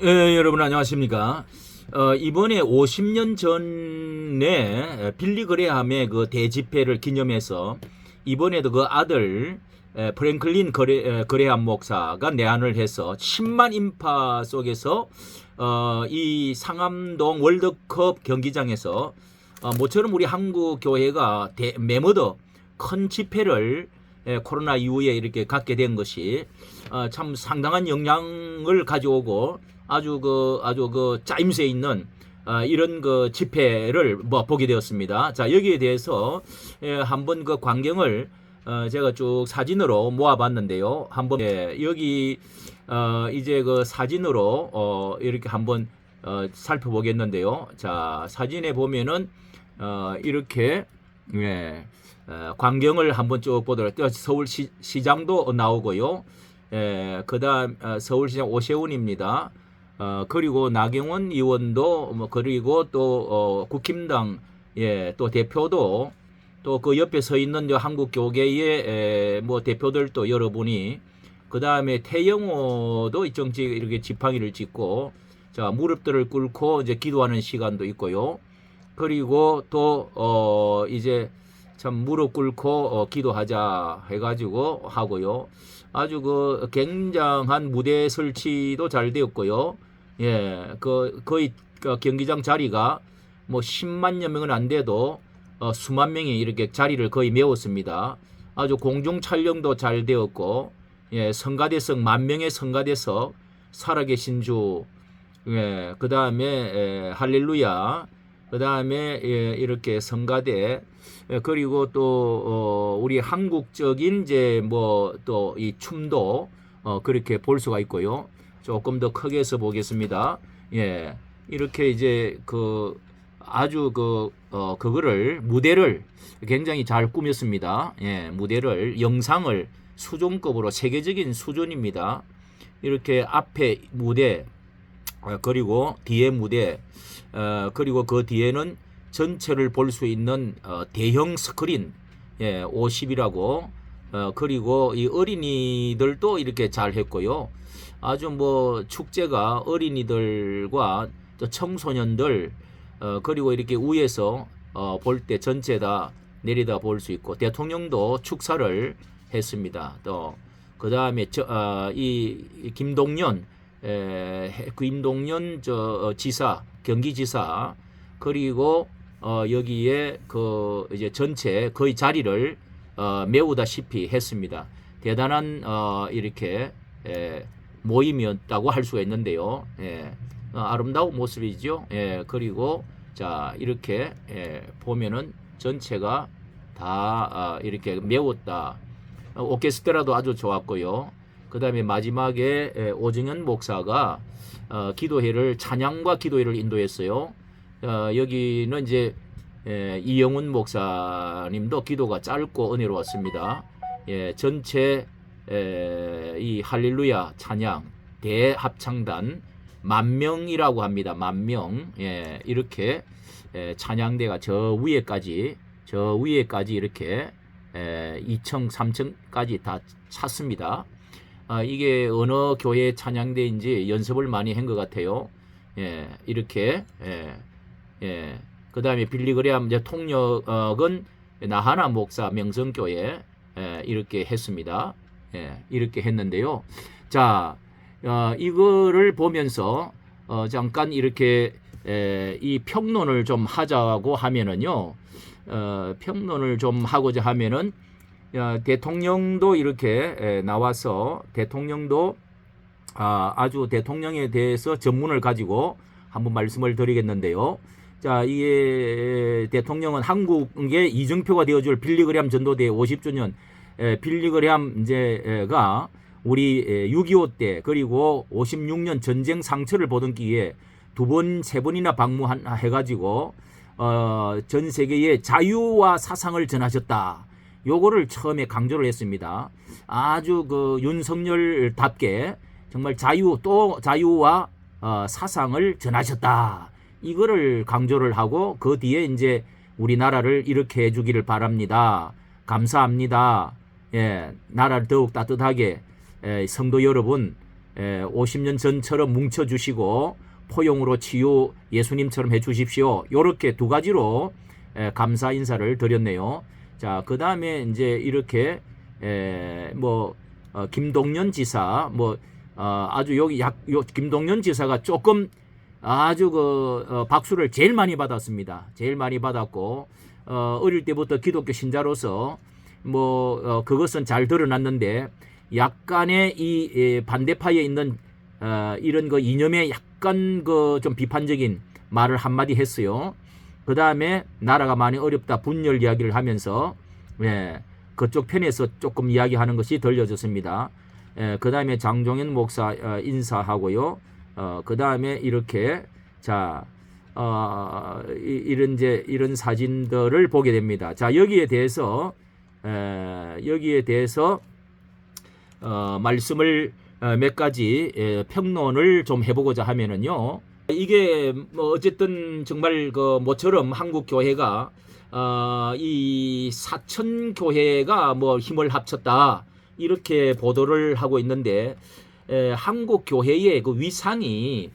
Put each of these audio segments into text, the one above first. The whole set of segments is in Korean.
여러분 안녕하십니까? 이번에 50년 전에 빌리 그레함의 그 대집회를 기념해서 이번에도 그 아들 프랭클린 그레함 목사가 내한을 해서 10만 인파 속에서 이 상암동 월드컵 경기장에서 모처럼 우리 한국 교회가 매머더 큰 집회를 코로나 이후에 이렇게 갖게 된 것이 참 상당한 영향을 가져오고 아주 그 짜임새 있는 이런 그 집회를 보게 되었습니다. 자, 여기에 대해서 한번 그 광경을 제가 쭉 사진으로 모아봤는데요. 한번 여기 이제 그 사진으로 이렇게 한번 살펴보겠는데요. 자, 사진에 보면은 이렇게 광경을 한번 쭉 보도록 할게요. 서울시장도 나오고요. 그다음 서울시장 오세훈입니다. 그리고 나경원 의원도 그리고 또 국힘당 또 대표도 또 그 옆에 서 있는 한국 교계의 대표들도 여러분이 그다음에 태영호도 정치 이렇게 지팡이를 짚고 자 무릎들을 꿇고 이제 기도하는 시간도 있고요. 그리고 또 이제 참 무릎 꿇고 기도하자 해가지고 하고요. 아주 그 굉장한 무대 설치도 잘 되었고요. 거의 그 경기장 자리가 뭐 10만여 명은 안 돼도 수만 명이 이렇게 자리를 거의 메웠습니다. 아주 공중 촬영도 잘 되었고, 성가대석 10,000명의 성가대석 살아계신 주, 그 다음에 할렐루야, 그 다음에 이렇게 성가대, 그리고 또 우리 한국적인 이제 뭐 또 이 춤도 그렇게 볼 수가 있고요. 조금 더 크게 해서 보겠습니다. 이렇게 이제 그 아주 그거를 무대를 굉장히 잘 꾸몄습니다. 무대를 영상을 수준급으로 세계적인 수준입니다. 이렇게 앞에 무대 그리고 뒤에 무대 그리고 그 뒤에는 전체를 볼 수 있는 대형 스크린 50이라고 그리고 이 어린이들도 이렇게 잘 했고요. 아주 뭐 축제가 어린이들과 또 청소년들 그리고 이렇게 위에서 볼 때 전체 다 내리다 볼 수 있고 대통령도 축사를 했습니다. 또 그 다음에 이 김동연 지사 경기지사 그리고 여기에 그 이제 전체 거의 자리를 메우다시피 했습니다. 대단한 이렇게 모임이었다고 할 수가 있는데요. 아름다운 모습이죠. 그리고 자 이렇게 보면은 전체가 다 이렇게 메웠다. 오케스트라도 아주 좋았고요. 그 다음에 마지막에 오정현 목사가 기도회를 찬양과 기도회를 인도했어요. 여기는 이제 이영훈 목사님도 기도가 짧고 은혜로웠습니다. 전체 이 할렐루야 찬양 대합창단 10,000명이라고 합니다. 10,000명 이렇게 찬양대가 저 위에까지 이렇게 2층 3층까지 다 찼습니다. 이게 어느 교회 찬양대인지 연습을 많이 한 것 같아요. 이렇게 그 다음에 빌리 그레함 이제 통역은 나하나 목사 명성교회 이렇게 했습니다. 이렇게 했는데요. 자, 이거를 보면서 잠깐 이렇게 이 평론을 좀 하자고 하면은요. 평론을 좀 하고자 하면은 대통령도 이렇게 나와서 대통령도 아주 대통령에 대해서 전문을 가지고 한번 말씀을 드리겠는데요. 자, 이게 대통령은 한국의 이정표가 되어줄 빌리 그레함 전도대 50주년 빌리 그레함 이제가 우리 6.25 때 그리고 56년 전쟁 상처를 보던 기회에 2번, 3번이나 방문해가지고 전 세계에 자유와 사상을 전하셨다. 요거를 처음에 강조를 했습니다. 아주 그 윤석열답게 정말 자유와 사상을 전하셨다. 이거를 강조를 하고 그 뒤에 이제 우리나라를 이렇게 해주기를 바랍니다. 감사합니다. 나라를 더욱 따뜻하게 성도 여러분 50년 전처럼 뭉쳐주시고 포용으로 치유 예수님처럼 해주십시오. 요렇게 두 가지로 감사 인사를 드렸네요. 자, 그 다음에 이제 이렇게 김동연 지사 아주 여기 김동연 지사가 조금 아주 박수를 제일 많이 받았습니다. 제일 많이 받았고 어릴 때부터 기독교 신자로서 그것은 잘 드러났는데 약간의 이 반대파에 있는 이런 이념에 약간 좀 비판적인 말을 한마디 했어요. 그 다음에 나라가 많이 어렵다 분열 이야기를 하면서 그쪽 편에서 조금 이야기하는 것이 들려졌습니다. 그 다음에 장종현 목사 인사하고요. 그 다음에 이렇게 이런 사진들을 보게 됩니다. 자, 여기에 대해서 말씀을 몇 가지 평론을 좀 해보고자 하면은요. 이게 어쨌든 정말 모처럼 한국 교회가 이 사천 교회가 힘을 합쳤다 이렇게 보도를 하고 있는데 한국 교회의 위상이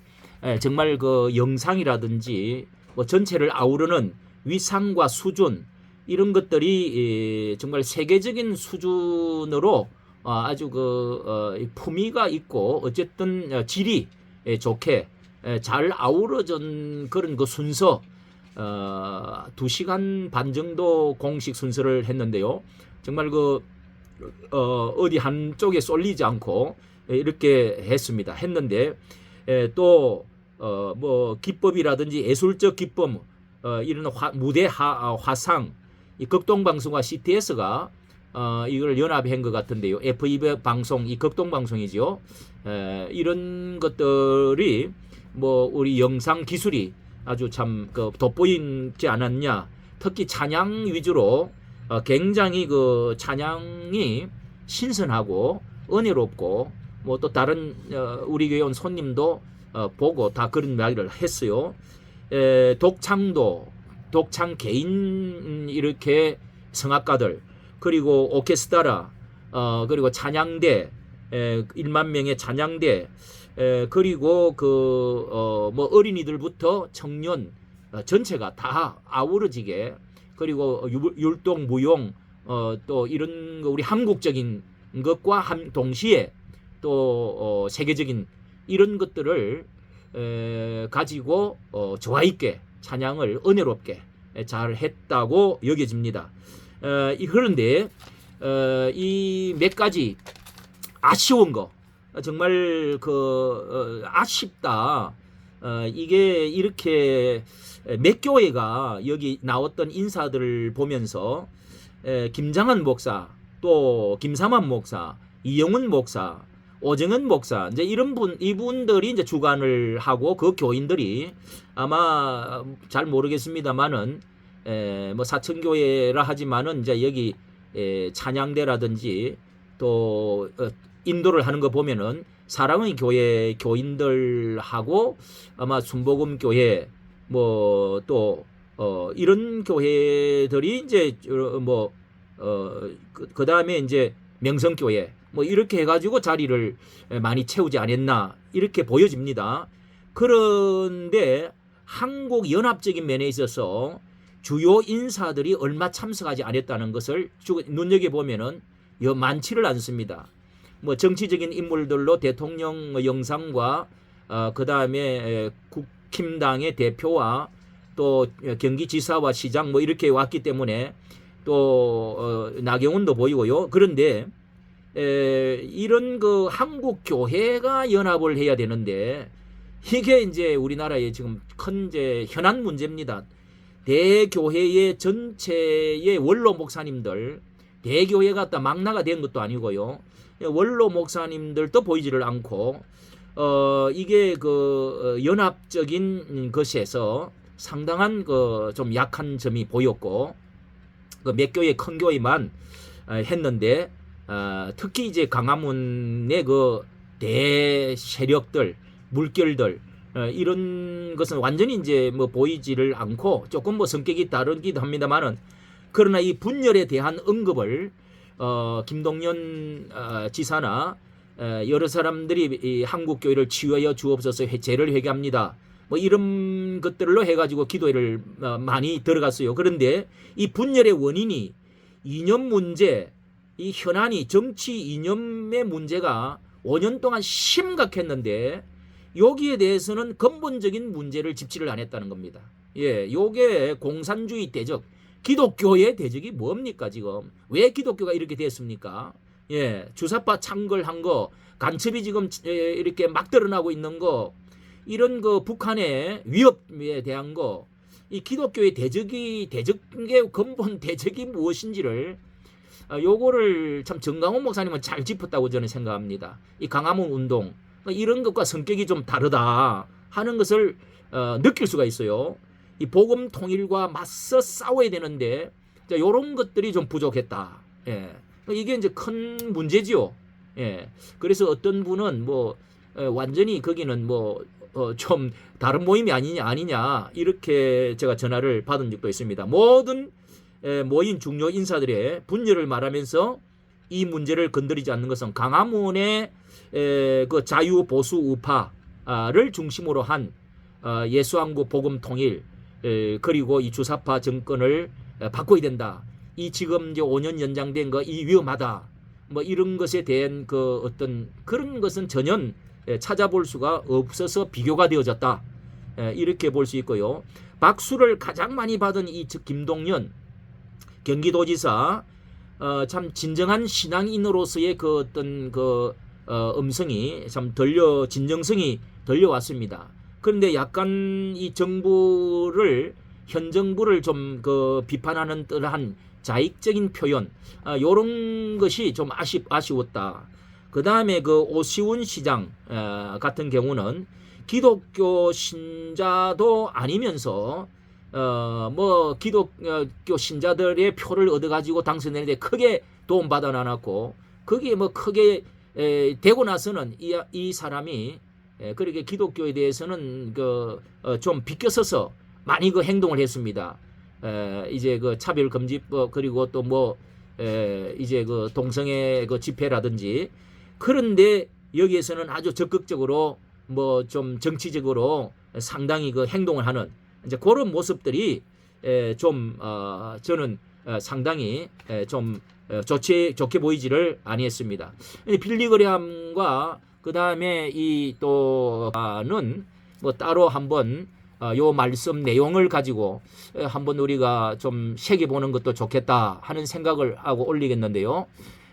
정말 영상이라든지 전체를 아우르는 위상과 수준 이런 것들이 정말 세계적인 수준으로 아주 품위가 있고 어쨌든 질이 좋게 잘 아우러진 그런 순서 2시간 반 정도 공식 순서를 했는데요. 정말 어디 한쪽에 쏠리지 않고 이렇게 했는데 또 기법이라든지 예술적 기법 이런 무대 화상 이 극동방송과 CTS가 이걸 연합한 것 같은데요. FEB 방송, 이 극동방송이죠. 이런 것들이 우리 영상 기술이 아주 참 돋보이지 않았냐. 특히 찬양 위주로 굉장히 찬양이 신선하고 은혜롭고 또 다른 우리 교회 온 손님도 보고 다 그런 이야기를 했어요. 독창 개인 이렇게 성악가들 그리고 오케스트라 그리고 찬양대 1만 명의 찬양대 그리고 어린이들부터 청년 전체가 다 아우러지게 그리고 율동 무용 또 이런 우리 한국적인 것과 동시에 또 세계적인 이런 것들을 가지고 조화 있게 찬양을 은혜롭게 잘 했다고 여겨집니다. 그런데 이 몇 가지 아쉬운 거 정말 아쉽다. 이게 이렇게 몇 교회가 여기 나왔던 인사들을 보면서 김장한 목사, 또 김삼환 목사, 이영훈 목사, 오정은 목사 이제 이분들이 이제 주관을 하고 그 교인들이 아마 잘 모르겠습니다만은 사천교회라 하지만은 이제 여기 찬양대라든지 또 인도를 하는 거 보면은 사랑의 교회 교인들하고 아마 순복음 교회 또 이런 교회들이 이제 그 다음에 이제 명성교회 이렇게 해가지고 자리를 많이 채우지 않았나 이렇게 보여집니다. 그런데 한국 연합적인 면에 있어서 주요 인사들이 얼마 참석하지 않았다는 것을 눈여겨보면은 많지를 않습니다. 정치적인 인물들로 대통령 영상과 그 다음에 국힘당의 대표와 또 경기지사와 시장 이렇게 왔기 때문에 또 나경원도 보이고요. 그런데 이런 한국 교회가 연합을 해야 되는데 이게 이제 우리나라의 지금 큰 이제 현안 문제입니다. 대교회의 전체의 원로 목사님들 대교회가 막 나가 된 것도 아니고요. 원로 목사님들도 보이지를 않고 이게 연합적인 것에서 상당한 좀 약한 점이 보였고 몇 교회 큰 교회만 했는데 특히 이제 광화문의 대세력들 물결들 이런 것은 완전히 이제 보이지를 않고 조금 성격이 다르기도 합니다만은 그러나 이 분열에 대한 언급을 김동연 지사나 여러 사람들이 이 한국 교회를 치유하여 주옵소서 죄를 회개합니다. 뭐 이런 것들로 해가지고 기도회를 많이 들어갔어요. 그런데 이 분열의 원인이 이념 문제, 이 현안이 정치 이념의 문제가 5년 동안 심각했는데 여기에 대해서는 근본적인 문제를 집치를 안 했다는 겁니다. 예, 요게 공산주의 대적, 기독교의 대적이 뭡니까 지금? 왜 기독교가 이렇게 됐습니까? 예, 주사파 창궐한 거, 간첩이 지금 이렇게 막 드러나고 있는 거, 이런 그 북한의 위협에 대한 거, 이 기독교의 대적의 근본 대적이 무엇인지를 요거를 참 정강훈 목사님은 잘 짚었다고 저는 생각합니다. 이 강화문 운동 이런 것과 성격이 좀 다르다 하는 것을 느낄 수가 있어요. 이 복음 통일과 맞서 싸워야 되는데 이런 것들이 좀 부족했다. 예. 이게 이제 큰 문제지요. 예. 그래서 어떤 분은 뭐 완전히 거기는 뭐 좀 다른 모임이 아니냐 이렇게 제가 전화를 받은 적도 있습니다. 모든 모인 중요 인사들의 분열을 말하면서 이 문제를 건드리지 않는 것은 강화문의 그 자유 보수 우파를 중심으로 한 예수한국 복음 통일 그리고 이 주사파 정권을 바꿔야 된다. 이 지금 이제 5년 연장된 거 이 위험하다. 뭐 이런 것에 대한 그 어떤 그런 것은 전혀 찾아볼 수가 없어서 비교가 되어졌다. 이렇게 볼 수 있고요. 박수를 가장 많이 받은 이 김동연 경기도지사 참 진정한 신앙인으로서의 그 어떤 그 음성이 참 진정성이 들려왔습니다. 그런데 약간 이 정부를 현 정부를 좀 그 비판하는 듯한 자익적인 표현 이런 것이 좀 아쉬웠다. 그 다음에 그 오시훈 시장 같은 경우는 기독교 신자도 아니면서 뭐 기독교 신자들의 표를 얻어가지고 당선되는데 크게 도움받아 놨고 거기에 뭐 크게 되고 나서는 이 사람이 그렇게 기독교에 대해서는 그 좀 비껴서서 많이 그 행동을 했습니다. 이제 그 차별금지법 그리고 또 뭐 이제 그 동성애 그 집회라든지 그런데 여기에서는 아주 적극적으로 뭐 좀 정치적으로 상당히 그 행동을 하는 이제 그런 모습들이 좀 저는 상당히 좀 좋게 보이지를 아니했습니다. 빌리그레함과 그 다음에 이 또는 뭐 따로 한번 요 말씀 내용을 가지고 한번 우리가 좀 새겨보는 것도 좋겠다 하는 생각을 하고 올리겠는데요.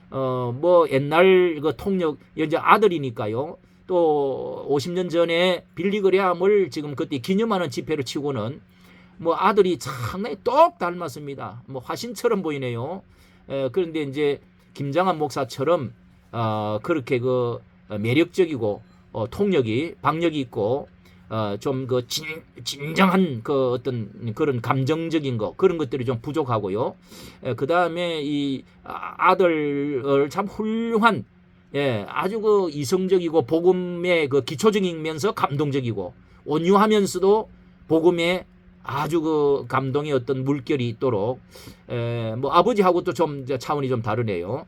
뭐 옛날 그 통역 이제 아들이니까요. 또 50년 전에 빌리그레함을 지금 그때 기념하는 집회를 치고는 뭐 아들이 상당히 똑 닮았습니다. 뭐 화신처럼 보이네요. 그런데 이제 김장한 목사처럼 그렇게 그 매력적이고 통력이 박력이 있고 좀 그 진정한 그 어떤 그런 감정적인 거 그런 것들이 좀 부족하고요. 그 다음에 이 아들을 참 훌륭한 아주 그 이성적이고 복음의 그 기초적이면서 감동적이고 온유하면서도 복음에 아주 그 감동의 어떤 물결이 있도록 뭐 아버지하고 또 좀 차원이 좀 다르네요.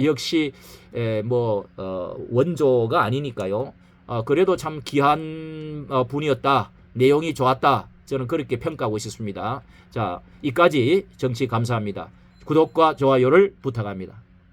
역시 뭐 원조가 아니니까요. 그래도 참 귀한 분이었다. 내용이 좋았다. 저는 그렇게 평가하고 있습니다. 자, 이까지 정치 감사합니다. 구독과 좋아요를 부탁합니다.